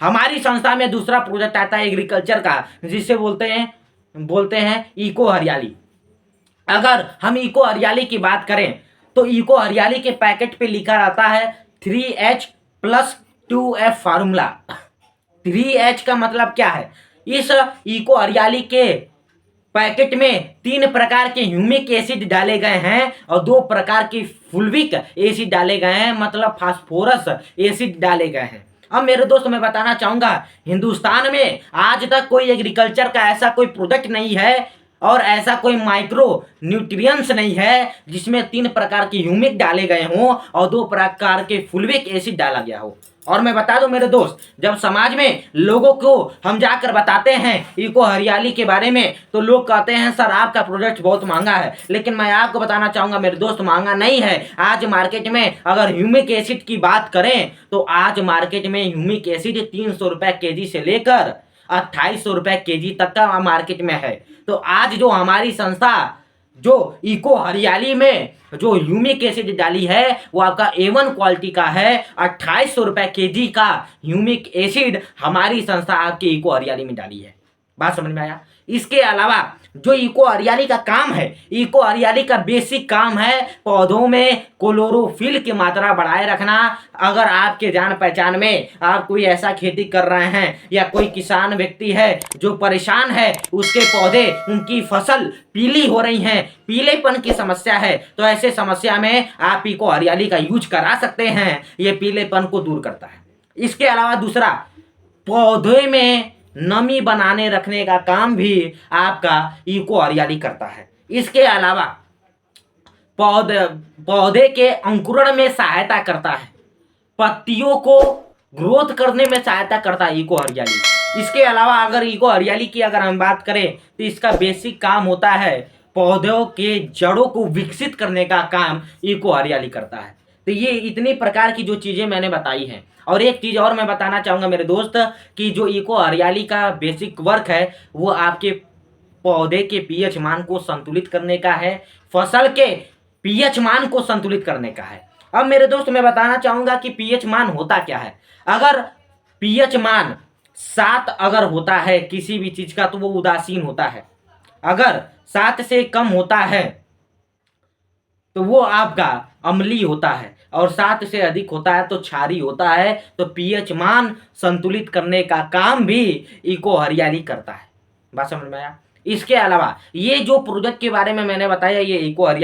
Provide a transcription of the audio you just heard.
हमारी संस्था में दूसरा प्रोजेक्ट आता है एग्रीकल्चर का, जिसे बोलते हैं इको हरियाली। अगर हम इको हरियाली की बात करें तो इको हरियाली के पैकेट पे लिखा रहता है 3H+2F फार्मूला। 3H का मतलब क्या है? इस इको हरियाली के पैकेट में 3 प्रकार के ह्यूमिक एसिड डाले गए हैं और 2 प्रकार की फुल्विक एसिड डाले गए हैं, मतलब फास्फोरस एसिड डाले गए हैं। अब मेरे दोस्त मैं बताना चाहूंगा, हिंदुस्तान में आज तक कोई एग्रीकल्चर का ऐसा कोई प्रोडक्ट नहीं है और ऐसा कोई माइक्रो न्यूट्रिएंट्स नहीं है जिसमें 3 प्रकार के ह्यूमिक डाले गए हों और 2 प्रकार के फुल्विक एसिड डाला गया हो। और मैं बता दूं मेरे दोस्त, जब समाज में लोगों को हम जाकर बताते हैं इको हरियाली के बारे में तो लोग कहते हैं सर आपका प्रोडक्ट बहुत महंगा है। लेकिन मैं आपको बताना चाहूंगा मेरे दोस्त, महंगा नहीं है। आज मार्केट में अगर ह्यूमिक एसिड की बात करें तो आज मार्केट में ह्यूमिक एसिड 300 रुपए केजी से लेकर 2800 रुपए केजी तक का मार्केट में है। तो आज जो हमारी संस्था जो इको हरियाली में जो ह्यूमिक एसिड डाली है वो आपका A1 क्वालिटी का है। 2800 रुपए केजी का ह्यूमिक एसिड हमारी संस्था आपकी इको हरियाली में डाली है। बात समझ में आया? इसके अलावा जो इको हरियाली का काम है, इको हरियाली का बेसिक काम है पौधों में क्लोरोफिल की मात्रा बढ़ाए रखना। अगर आपके जान पहचान में आप कोई ऐसा खेती कर रहे हैं या कोई किसान व्यक्ति है जो परेशान है, उसके पौधे उनकी फसल पीली हो रही हैं, पीलेपन की समस्या है, तो ऐसे समस्या में आप इको हरियाली का यूज करा सकते हैं। ये पीलेपन को दूर करता है। इसके अलावा दूसरा, पौधे में नमी बनाने रखने का काम भी आपका इको हरियाली करता है। इसके अलावा पौधे के अंकुरण में सहायता करता है, पत्तियों को ग्रोथ करने में सहायता करता है इको हरियाली। इसके अलावा अगर इको हरियाली की अगर हम बात करें तो इसका बेसिक काम होता है पौधों के जड़ों को विकसित करने का काम इको हरियाली करता है। तो ये इतनी प्रकार की जो चीज़ें मैंने बताई हैं। और एक चीज़ और मैं बताना चाहूँगा मेरे दोस्त कि जो इको हरियाली का बेसिक वर्क है वो आपके पौधे के पीएच मान को संतुलित करने का है, फसल के पीएच मान को संतुलित करने का है। अब मेरे दोस्त मैं बताना चाहूँगा कि पीएच मान होता क्या है। अगर पीएच मान 7 अगर होता है किसी भी चीज़ का तो वो उदासीन होता है। अगर 7 से कम होता है तो वो आपका अम्लीय होता है और 7 से अधिक होता है तो क्षारीय होता है। तो पीएच मान संतुलित करने का काम भी इको हरियाली करता है। बात समझ में आया? इसके अलावा ये जो प्रोजेक्ट के बारे में मैंने बताया ये इको हरियाली